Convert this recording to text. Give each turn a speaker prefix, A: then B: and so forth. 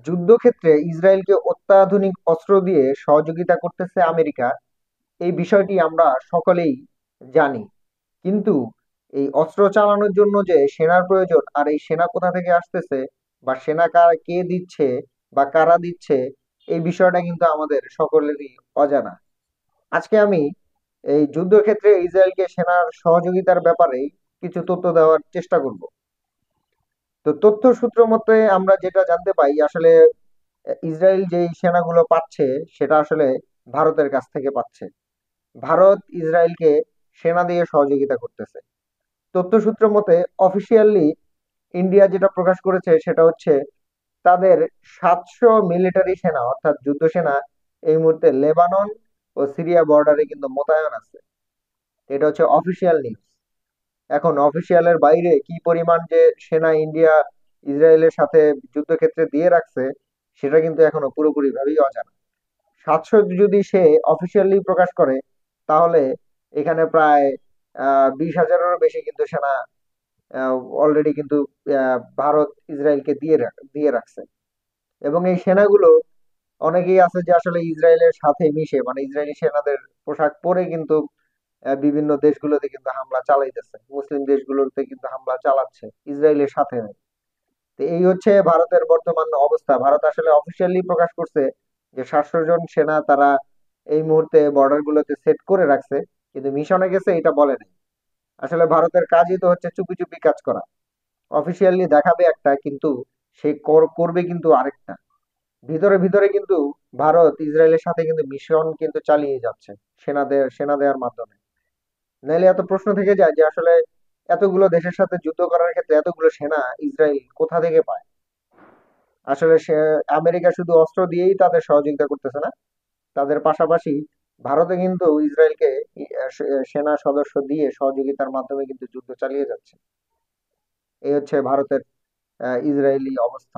A: যুদ্ধক্ষেত্রে ইসরায়েলকে অত্যাধুনিক অস্ত্র দিয়ে সহযোগিতা করতেছে আমেরিকা, এই বিষয়টি আমরা সকলেই জানি। কিন্তু এই অস্ত্র চালানোর জন্য যে সেনার প্রয়োজন, আর এই সেনা কোথা থেকে আসতেছে বা সেনা কে দিচ্ছে বা কারা দিচ্ছে, এই বিষয়টা কিন্তু আমাদের সকলেরই অজানা। আজকে আমি এই যুদ্ধক্ষেত্রে ইসরায়েলকে সেনার সহযোগিতার ব্যাপারে কিছু তথ্য দেওয়ার চেষ্টা করব। তো তথ্য সূত্র মতে আমরা যেটা জানতে পাই, আসলে ইসরায়েল যেই সেনাগুলো পাচ্ছে সেটা আসলে ভারতের কাছ থেকে পাচ্ছে। ভারত ইসরায়েলকে সেনা দিয়ে সহযোগিতা করতেছে। তথ্যসূত্র মতে অফিসিয়ালি ইন্ডিয়া যেটা প্রকাশ করেছে সেটা হচ্ছে তাদের 700 মিলিটারি সেনা অর্থাৎ যুদ্ধ সেনা এই মুহূর্তে লেবানন ও সিরিয়া বর্ডারে কিন্তু মোতায়েন আছে। এটা হচ্ছে অফিসিয়াল নিউজ। এখন অফিসিয়ালের বাইরে কি পরিমাণ যে সেনা ইন্ডিয়া ইসরায়েলের সাথে যুদ্ধক্ষেত্রে দিয়ে রাখছে সেটা কিন্তু এখনো পুরোপুরি ভাবেই অজানা। 700 যদি সে অফিসিয়ালি প্রকাশ করে, তাহলে এখানে প্রায় 20,000-এরও বেশি কিন্তু সেনা অলরেডি কিন্তু ভারত ইসরায়েলকে দিয়ে রাখছে। এবং এই সেনাগুলো অনেকেই আছে যে আসলে ইসরায়েলের সাথে মিশে, মানে ইসরায়েলি সেনাদের পোশাক পরে কিন্তু বিভিন্ন দেশগুলোতে কিন্তু হামলা চালাইতেছে, মুসলিম দেশগুলোতে কিন্তু হামলা চালাচ্ছে ইসরায়েলের সাথে। তো এই হচ্ছে ভারতের বর্তমান অবস্থা। ভারত আসলে অফিসিয়ালি প্রকাশ করছে যে 700 জন সেনা তারা এই মুহূর্তে বর্ডার গুলোতে সেট করে রাখছে, কিন্তু মিশনে গেছে এটা বলে নাই। আসলে ভারতের কাজই তো হচ্ছে চুপি চুপি কাজ করা। অফিসিয়ালি দেখাবে একটা, কিন্তু সে করবে কিন্তু আরেকটা। ভিতরে ভিতরে কিন্তু ভারত ইসরায়েলের সাথে কিন্তু মিশন কিন্তু চালিয়ে যাচ্ছে সেনা দেওয়ার মাধ্যমে। নাইলে এত প্রশ্ন থেকে যায় যে আসলে এতগুলো দেশের সাথে যুদ্ধ করার ক্ষেত্রে এতগুলো সেনা ইসরায়েল কোথা থেকে পায়। আসলে আমেরিকা শুধু অস্ত্র দিয়েই তাদের সহযোগিতা করতেছে না, তাদের পাশাপাশি ভারতে কিন্তু ইসরায়েলকে সেনা সদস্য দিয়ে সহযোগিতার মাধ্যমে কিন্তু যুদ্ধ চালিয়ে যাচ্ছে। এই হচ্ছে ভারতের ইসরায়েলি অবস্থান।